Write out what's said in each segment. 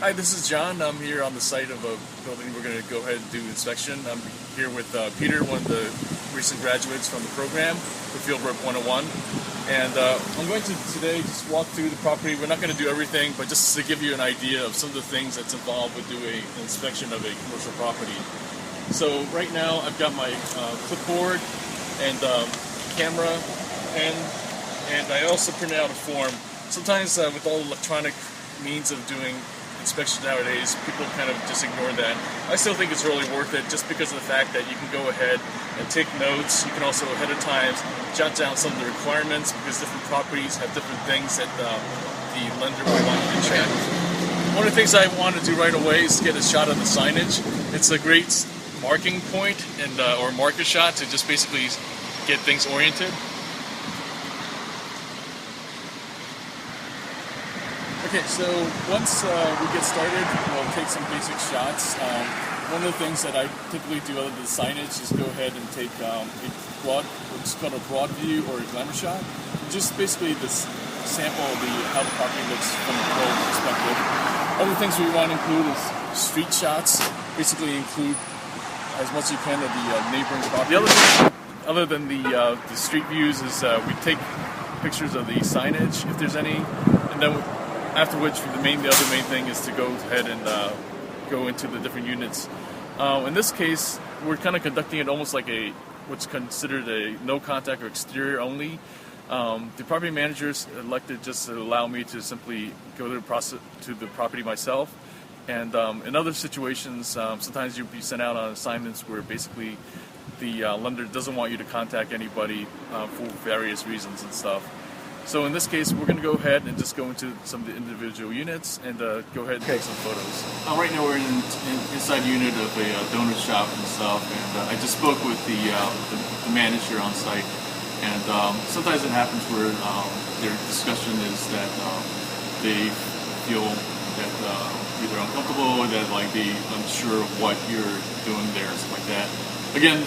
Hi, this is John. I'm here on the site of a building we're going to go ahead and do inspection. I'm here with Peter, one of the recent graduates from the program for Fieldwork 101. And I'm going to today just walk through the property. We're not going to do everything, but just to give you an idea of some of the things that's involved with doing an inspection of a commercial property. So right now I've got my clipboard and camera, pen, and I also printed out a form. Sometimes with all electronic means of doing inspection nowadays, people kind of just ignore that. I still think it's really worth it just because of the fact that you can go ahead and take notes. You can also ahead of time jot down some of the requirements because different properties have different things that the lender might want you to check. One of the things I want to do right away is get a shot of the signage. It's a great marking point and or marker shot to just basically get things oriented. Okay, so once we get started, we'll take some basic shots. One of the things that I typically do other than signage is go ahead and take what's called a broad view or a glamour shot. Just basically this sample of how the property looks from a pro perspective. Other things we want to include is street shots. Basically include as much as you can of the neighboring property. The other thing, other than the street views, is we take pictures of the signage if there's any, and then after which, the other main thing is to go ahead and go into the different units. In this case, we're kind of conducting it almost like what's considered a no contact or exterior only. The property managers elected just to allow me to simply go to the property myself. And in other situations, sometimes you'll be sent out on assignments where basically the lender doesn't want you to contact anybody for various reasons and stuff. So in this case, we're going to go ahead and just go into some of the individual units and go ahead and take some photos. Right now we're inside the unit of a donut shop and stuff, and I just spoke with the manager on site, and sometimes it happens where their discussion is that they feel that either uncomfortable or that like they unsure of what you're doing there and stuff like that. Again,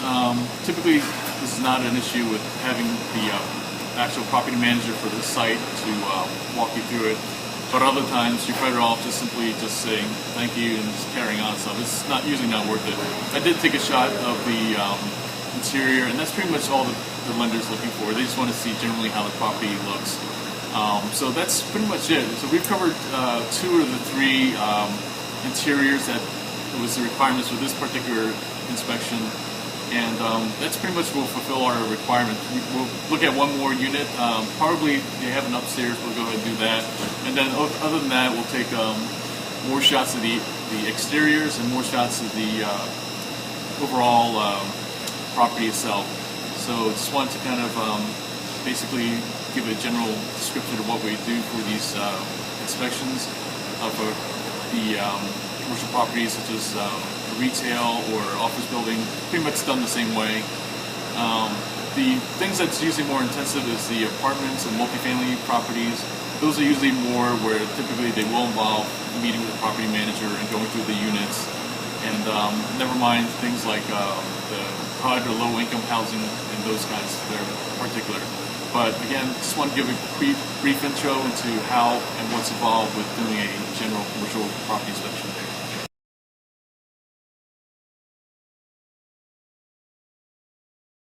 typically this is not an issue with having the actual property manager for the site to walk you through it, but other times you're better off just simply saying thank you and just carrying on stuff. It's usually not worth it. I did take a shot of the interior, and that's pretty much all the lender's looking for. They just want to see generally how the property looks. So that's pretty much it. So we've covered 2 of the 3 interiors that was the requirements for this particular inspection. And that's pretty much will fulfill our requirement. We'll look at one more unit. Probably they have an upstairs. We'll go ahead and do that. And then other than that, we'll take more shots of the exteriors and more shots of the overall property itself. So just wanted to kind of basically give a general description of what we do for these inspections for the commercial properties such as retail or office building, pretty much done the same way. The things that's usually more intensive is the apartments and multifamily properties. Those are usually more where typically they will involve meeting with the property manager and going through the units. And never mind things like the HUD or low-income housing and those kinds that are particular. But again, just want to give a brief intro into how and what's involved with doing a general commercial property inspection.